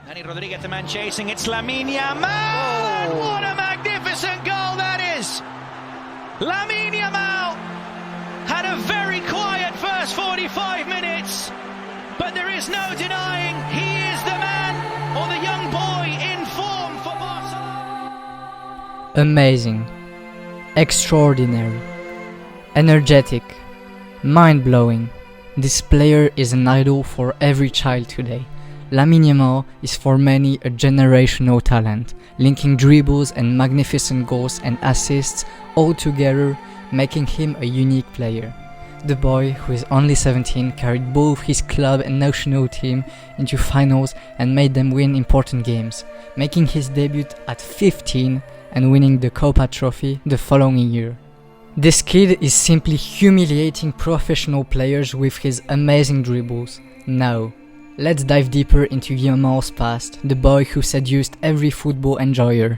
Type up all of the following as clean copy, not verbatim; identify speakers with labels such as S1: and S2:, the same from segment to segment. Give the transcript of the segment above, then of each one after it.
S1: Danny Rodriguez, the man chasing, it's Lamine Yamal! Oh. What a magnificent goal that is! Lamine Yamal had a very quiet first 45 minutes, but there is no denying he is the man, or the young boy in form for Barcelona.
S2: Amazing, extraordinary, energetic, mind-blowing. This player is an idol for every child today. Lamine Yamal is for many a generational talent, linking dribbles and magnificent goals and assists all together, making him a unique player. The boy, who is only 17, carried both his club and national team into finals and made them win important games, making his debut at 15 and winning the Copa Trophy the following year. This kid is simply humiliating professional players with his amazing dribbles. Now, let's dive deeper into Yamal's past, the boy who seduced every football enjoyer.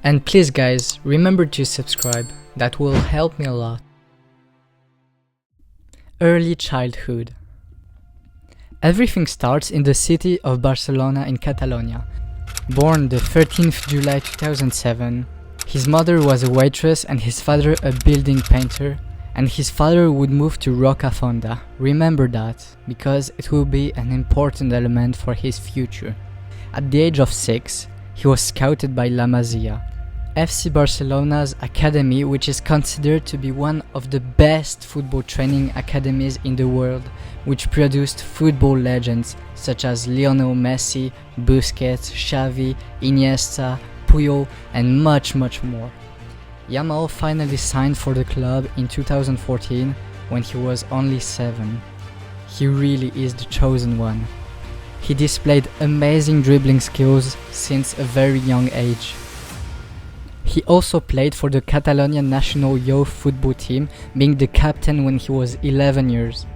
S2: And please guys, remember to subscribe, that will help me a lot. Early childhood. Everything starts in the city of Barcelona in Catalonia. Born the 13th July 2007, his mother was a waitress and his father a building painter, and his father would move to Rocafonda. Remember that, because it will be an important element for his future. At the age of 6, he was scouted by La Masia, FC Barcelona's academy, which is considered to be one of the best football training academies in the world, which produced football legends such as Lionel Messi, Busquets, Xavi, Iniesta, Puyol, and much more. Yamal finally signed for the club in 2014 when he was only 7. He really is the chosen one. He displayed amazing dribbling skills since a very young age. He also played for the Catalonian national youth football team, being the captain when he was 11 years.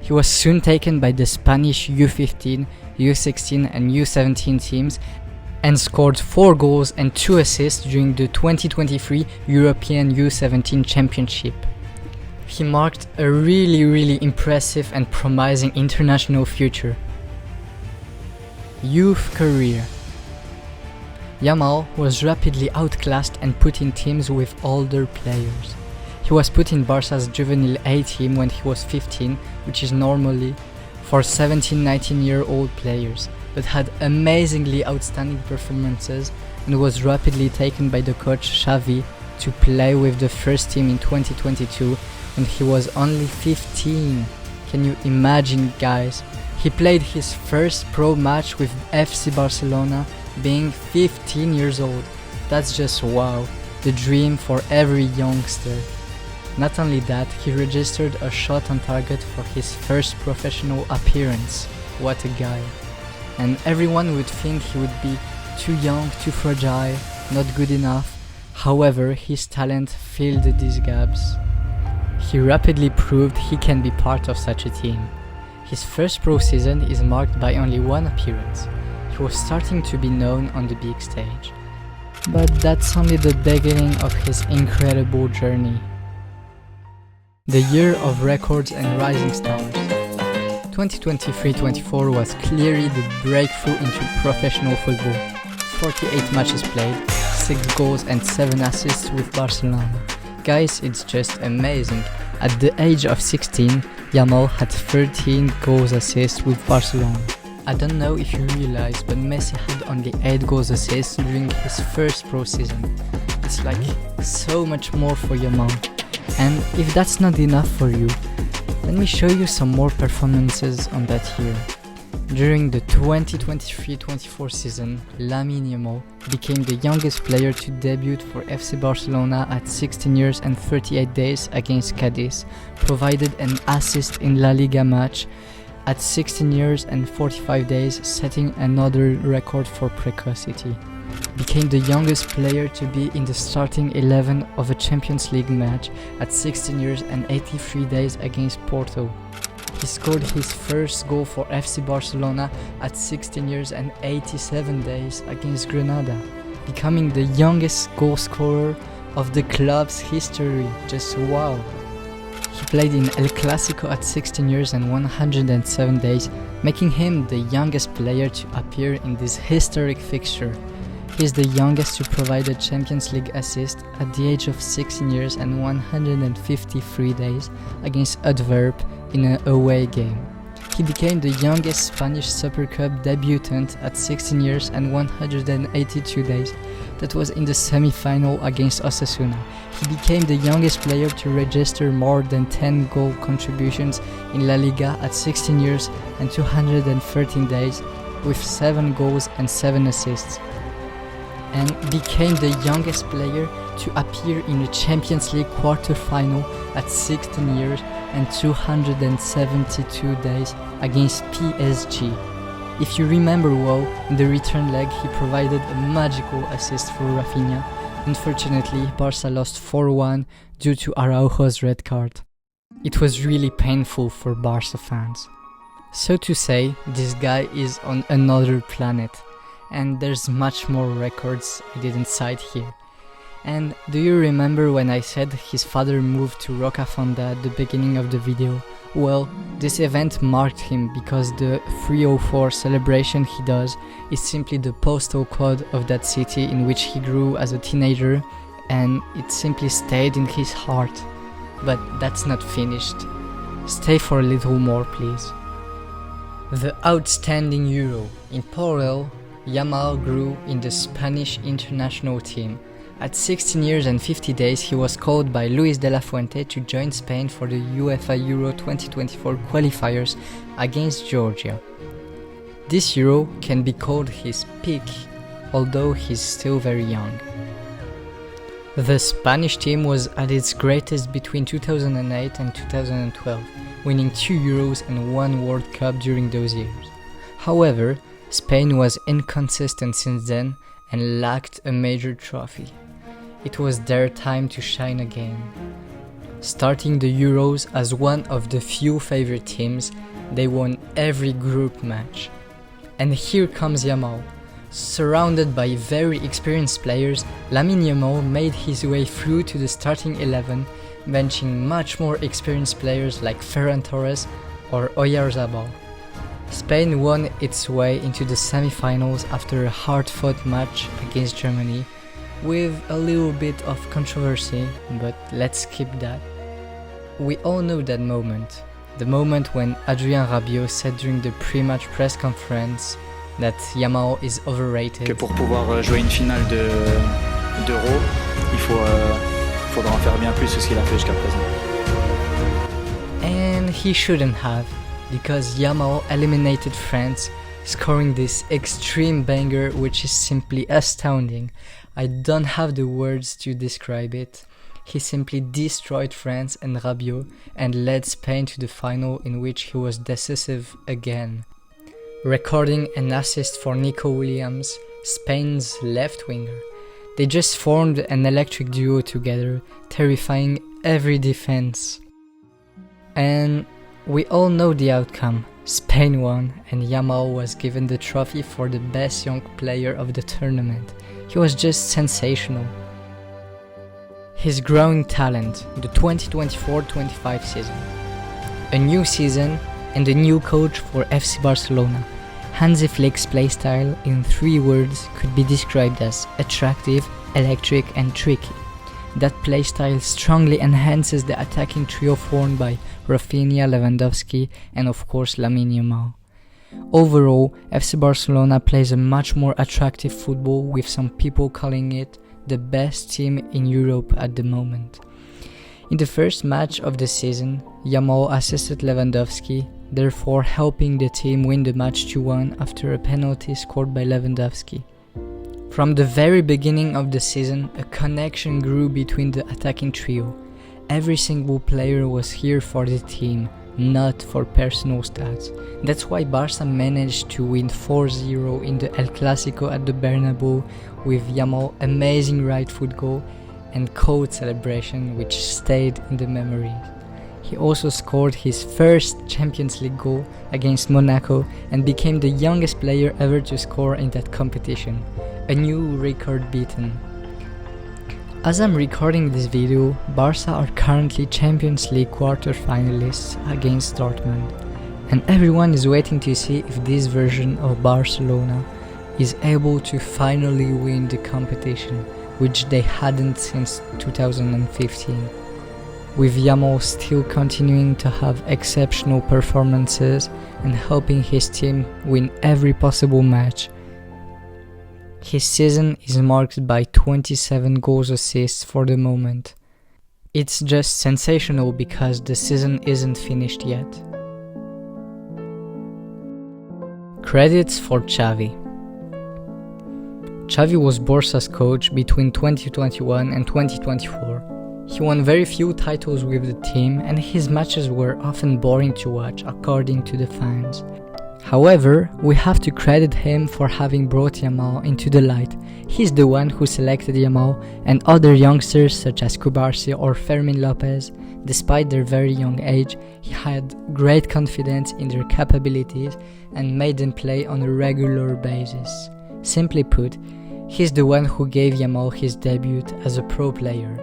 S2: He was soon taken by the Spanish U15, U16 and U17 teams and scored 4 goals and 2 assists during the 2023 European U17 Championship. He marked a really impressive and promising international future. Youth career. Yamal was rapidly outclassed and put in teams with older players. He was put in Barca's Juvenile A team when he was 15, which is normally for 17-19-year-old players, but had amazingly outstanding performances and was rapidly taken by the coach Xavi to play with the first team in 2022 when he was only 15. Can you imagine, guys? He played his first pro match with FC Barcelona being 15 years old. That's just wow, the dream for every youngster. Not only that, he registered a shot on target for his first professional appearance. What a guy. And everyone would think he would be too young, too fragile, not good enough. However, his talent filled these gaps. He rapidly proved he can be part of such a team. His first pro season is marked by only 1 appearance. He was starting to be known on the big stage. But that's only the beginning of his incredible journey. The year of records and rising stars. 2023-24 was clearly the breakthrough into professional football. 48 matches played, 6 goals and 7 assists with Barcelona. Guys, it's just amazing. At the age of 16, Yamal had 13 goals assists with Barcelona. I don't know if you realize, but Messi had only 8 goals assists during his first pro season. It's like so much more for Yamal. And if that's not enough for you, let me show you some more performances on that year. During the 2023-24 season, Lamine Yamal became the youngest player to debut for FC Barcelona at 16 years and 38 days against Cadiz, provided an assist in La Liga match at 16 years and 45 days, setting another record for precocity. Became the youngest player to be in the starting 11 of a Champions League match at 16 years and 83 days against Porto. He scored his first goal for FC Barcelona at 16 years and 87 days against Granada, becoming the youngest goal scorer of the club's history. Just wow. He played in El Clásico at 16 years and 107 days, making him the youngest player to appear in this historic fixture. He is the youngest to provide a Champions League assist at the age of 16 years and 153 days against Antwerp in an away game. He became the youngest Spanish Super Cup debutant at 16 years and 182 days. That was in the semi-final against Osasuna. He became the youngest player to register more than 10 goal contributions in La Liga at 16 years and 213 days, with 7 goals and 7 assists, and became the youngest player to appear in a Champions League quarter-final at 16 years and 272 days against PSG. If you remember well, in the return leg he provided a magical assist for Rafinha. Unfortunately, Barca lost 4-1 due to Araujo's red card. It was really painful for Barca fans. So to say, this guy is on another planet, and there's much more records I didn't cite here. And do you remember when I said his father moved to Rocafonda at the beginning of the video? Well, this event marked him because the 304 celebration he does is simply the postal code of that city in which he grew as a teenager, and it simply stayed in his heart. But that's not finished. Stay for a little more, please. The outstanding Euro. In parallel, Yamal grew in the Spanish international team. At 16 years and 50 days, he was called by Luis de la Fuente to join Spain for the UEFA Euro 2024 qualifiers against Georgia. This Euro can be called his peak, although he's still very young. The Spanish team was at its greatest between 2008 and 2012, winning 2 Euros and 1 World Cup during those years. However, Spain was inconsistent since then and lacked a major trophy. It was their time to shine again. Starting the Euros as one of the few favorite teams, they won every group match. And here comes Yamal. Surrounded by very experienced players, Lamine Yamal made his way through to the starting 11, benching much more experienced players like Ferran Torres or Oyarzabal. Spain won its way into the semi-finals after a hard-fought match against Germany, with a little bit of controversy, but let's skip that. We all know that moment, the moment when Adrien Rabiot said during the pre-match press conference that Yamal is overrated.
S3: Que pour pouvoir jouer une finale d'Euro, faudra en faire bien plus que ce qu'il a fait jusqu'à présent.
S2: And he shouldn't have, because Yamal eliminated France, scoring this extreme banger which is simply astounding. I don't have the words to describe it. He simply destroyed France and Rabiot and led Spain to the final, in which he was decisive again, recording an assist for Nico Williams, Spain's left winger. They just formed an electric duo together, terrifying every defense. And we all know the outcome. Spain won, and Yamal was given the trophy for the best young player of the tournament. He was just sensational. His growing talent, the 2024-25 season. A new season and a new coach for FC Barcelona. Hansi Flick's playstyle in 3 words could be described as attractive, electric and tricky. That playstyle strongly enhances the attacking trio formed by Rafinha, Lewandowski and of course Lamine Yamal. Overall, FC Barcelona plays a much more attractive football, with some people calling it the best team in Europe at the moment. In the first match of the season, Yamal assisted Lewandowski, therefore helping the team win the match 2-1 after a penalty scored by Lewandowski. From the very beginning of the season, a connection grew between the attacking trio. Every single player was here for the team, not for personal stats. That's why Barca managed to win 4-0 in the El Clásico at the Bernabeu, with Yamal's amazing right foot goal and cold celebration which stayed in the memory. He also scored his first Champions League goal against Monaco and became the youngest player ever to score in that competition, a new record beaten. As I'm recording this video, Barca are currently Champions League quarter-finalists against Dortmund, and everyone is waiting to see if this version of Barcelona is able to finally win the competition, which they hadn't since 2015. With Yamal still continuing to have exceptional performances and helping his team win every possible match. His season is marked by 27 goals assists for the moment. It's just sensational because the season isn't finished yet. Credits for Xavi. Xavi was Barca's coach between 2021 and 2024. He won very few titles with the team and his matches were often boring to watch according to the fans. However, we have to credit him for having brought Yamal into the light. He's the one who selected Yamal and other youngsters such as Cubarsí or Fermin Lopez. Despite their very young age, he had great confidence in their capabilities and made them play on a regular basis. Simply put, he's the one who gave Yamal his debut as a pro player.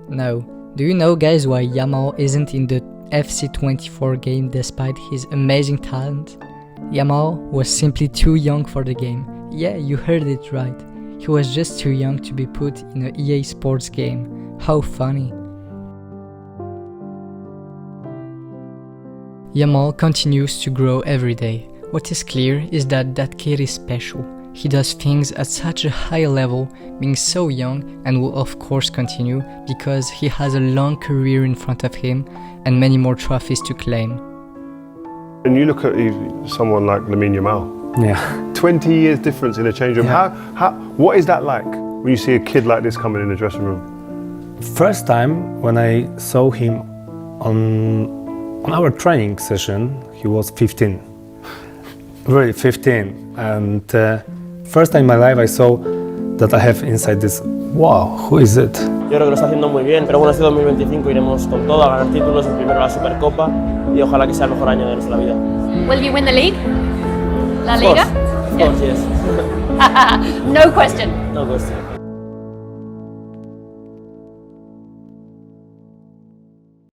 S2: Now, do you know guys why Yamal isn't in the FC24 game despite his amazing talent? Yamal was simply too young for the game. Yeah, you heard it right. He was just too young to be put in an EA Sports game. How funny. Yamal continues to grow every day. What is clear is that kid is special. He does things at such a high level, being so young, and will of course continue because he has a long career in front of him and many more trophies to claim.
S4: And you look at someone like Lamine Yamal.
S5: Yeah.
S4: 20 years difference in a change room.
S5: Yeah.
S4: What is that like when you see a kid like this coming in the dressing room?
S5: First time when I saw him on our training session, he was 15. Really 15. And first time in my life I saw that I have inside this, wow, who is it?
S6: Yo creo que lo está haciendo muy bien, pero bueno, este 2025 iremos con todo a ganar títulos, el primero la Supercopa y ojalá que sea el mejor año de nuestra vida.
S7: Will you win the league? La Liga?
S6: Of course, yes.
S7: No question.
S6: No question.